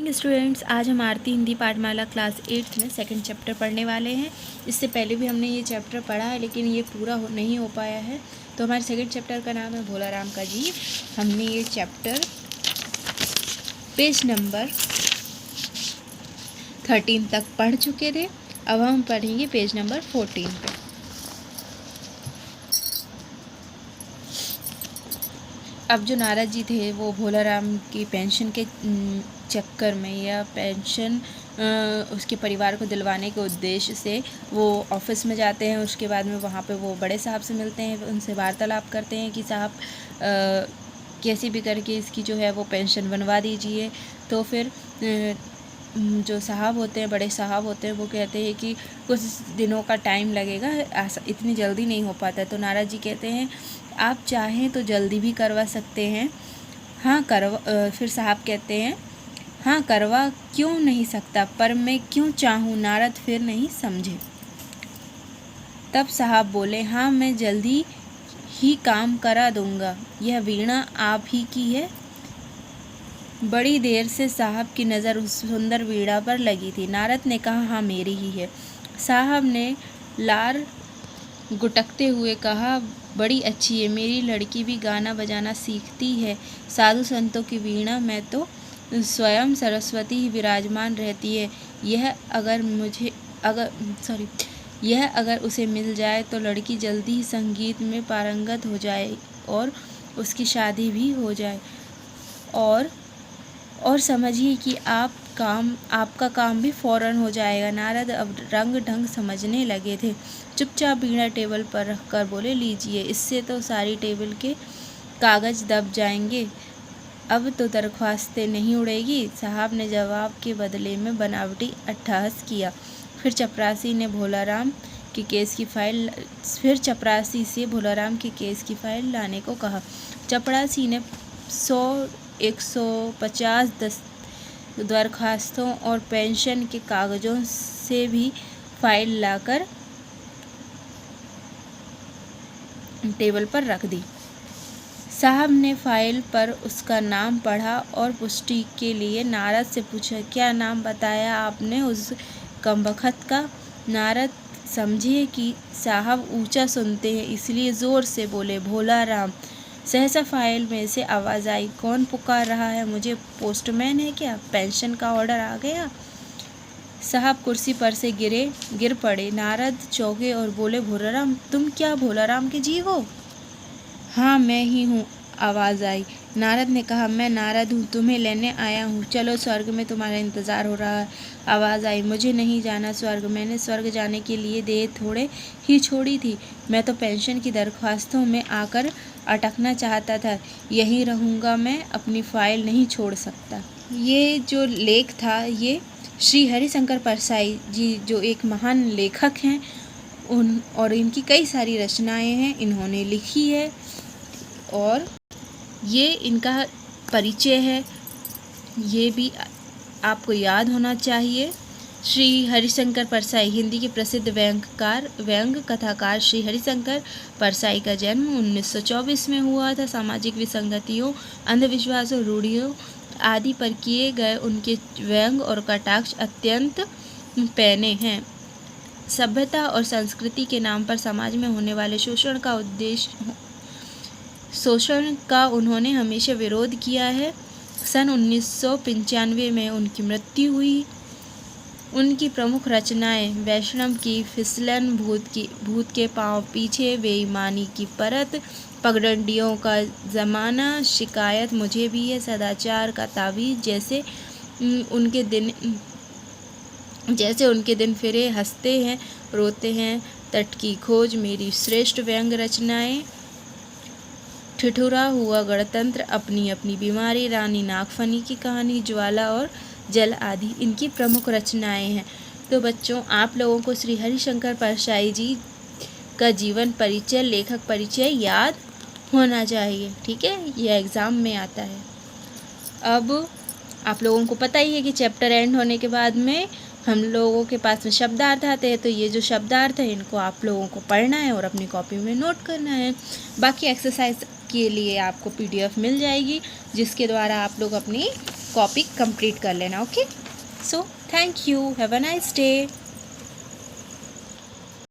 Morning students. आज हम आरती Hindi पाठमाला class 8 में सेकंड चैप्टर पढ़ने वाले हैं। इससे पहले भी हमने ये चैप्टर पढ़ा है लेकिन ये पूरा नहीं हो पाया है। तो हमारे सेकंड चैप्टर का नाम है भोला राम का जीव। हमने ये चैप्टर पेज नंबर 13 तक पढ़ चुके थे। अब हम पढ़ेंगे पेज नंबर 14 पे। अब जो नारद जी थे वो भोला राम की पेंशन के चक्कर में या पेंशन उसके परिवार को दिलवाने के उद्देश्य से वो ऑफिस में जाते हैं। उसके बाद में वहाँ पे वो बड़े साहब से मिलते हैं, उनसे वार्तालाप करते हैं कि साहब कैसे भी करके इसकी जो है वो पेंशन बनवा दीजिए। तो फिर जो साहब होते हैं, बड़े साहब होते हैं, वो कहते हैं कि कुछ दिनों का टाइम लगेगा, इतनी जल्दी नहीं हो पाता। तो नारद जी कहते हैं आप चाहें तो जल्दी भी करवा सकते हैं। हाँ करवा। फिर साहब कहते हैं हाँ करवा क्यों नहीं सकता, पर मैं क्यों चाहूँ। नारद फिर नहीं समझे। तब साहब बोले हाँ मैं जल्दी ही काम करा दूँगा। यह वीणा आप ही की है। बड़ी देर से साहब की नज़र उस सुंदर वीणा पर लगी थी। नारद ने कहा हाँ मेरी ही है। साहब ने लार गुटकते हुए कहा बड़ी अच्छी है, मेरी लड़की भी गाना बजाना सीखती है। साधु संतों की वीणा में तो स्वयं सरस्वती ही विराजमान रहती है। यह अगर उसे मिल जाए तो लड़की जल्दी ही संगीत में पारंगत हो जाए और उसकी शादी भी हो जाए। और समझिए कि आपका काम भी फौरन हो जाएगा। नारद अब रंग ढंग समझने लगे थे। चुपचाप वीणा टेबल पर रखकर बोले लीजिए, इससे तो सारी टेबल के कागज दब जाएंगे। अब तो दरख्वास्तें नहीं उड़ेगी। साहब ने जवाब के बदले में बनावटी अट्टहास किया। फिर चपरासी से भोला राम के केस की फाइल लाने को कहा। चपरासी ने 100-150 दरखास्तों और पेंशन के कागजों से भी फाइल लाकर टेबल पर रख दी। साहब ने फाइल पर उसका नाम पढ़ा और पुष्टि के लिए नारद से पूछा क्या नाम बताया आपने उस कमबख्त का। नारद समझे कि साहब ऊंचा सुनते हैं इसलिए ज़ोर से बोले भोला राम। सहसा फाइल में से आवाज़ आई कौन पुकार रहा है, मुझे पोस्टमैन है क्या, पेंशन का ऑर्डर आ गया। साहब कुर्सी पर से गिर पड़े। नारद चौंके और बोले भोला राम तुम क्या भोला राम के जीव हो। हाँ मैं ही हूँ, आवाज़ आई। नारद ने कहा मैं नारद हूँ, तुम्हें लेने आया हूँ, चलो स्वर्ग में तुम्हारा इंतज़ार हो रहा है। आवाज़ आई मुझे नहीं जाना स्वर्ग, मैंने स्वर्ग जाने के लिए देह थोड़े ही छोड़ी थी। मैं तो पेंशन की दरख्वास्तों में आकर अटकना चाहता था, यहीं रहूँगा मैं, अपनी फाइल नहीं छोड़ सकता। ये जो लेख था ये श्री हरिशंकर परसाई जी जो एक महान लेखक हैं और इनकी कई सारी रचनाएं हैं इन्होंने लिखी है और ये इनका परिचय है, ये भी आपको याद होना चाहिए। श्री हरिशंकर परसाई हिंदी के प्रसिद्ध व्यंग कथाकार श्री हरिशंकर परसाई का जन्म 1924 में हुआ था। सामाजिक विसंगतियों, अंधविश्वासों, रूढ़ियों आदि पर किए गए उनके व्यंग और कटाक्ष अत्यंत पैने हैं। सभ्यता और संस्कृति के नाम पर समाज में होने वाले शोषण का उन्होंने हमेशा विरोध किया है। सन 1995 में उनकी मृत्यु हुई। उनकी प्रमुख रचनाएं वैष्णव की फिसलन, भूत के पांव पीछे, बेईमानी की परत, पगडंडियों का ज़माना, शिकायत मुझे भी है, सदाचार का तावीज़ जैसे उनके दिन फिरे, हंसते हैं रोते हैं, तट की खोज मेरी श्रेष्ठ व्यंग रचनाएं, ठिठुरा हुआ गणतंत्र, अपनी अपनी बीमारी, रानी नागफनी की कहानी, ज्वाला और जल आदि इनकी प्रमुख रचनाएं हैं। तो बच्चों आप लोगों को श्री हरिशंकर परसाई जी का जीवन परिचय, लेखक परिचय याद होना चाहिए, ठीक है, यह एग्ज़ाम में आता है। अब आप लोगों को पता ही है कि चैप्टर एंड होने के बाद में हम लोगों के पास में शब्दार्थ आते हैं। तो ये जो शब्दार्थ है इनको आप लोगों को पढ़ना है और अपनी कॉपी में नोट करना है। बाकी एक्सरसाइज के लिए आपको PDF मिल जाएगी जिसके द्वारा आप लोग अपनी कॉपी कंप्लीट कर लेना। Okay, so thank you, have a nice day.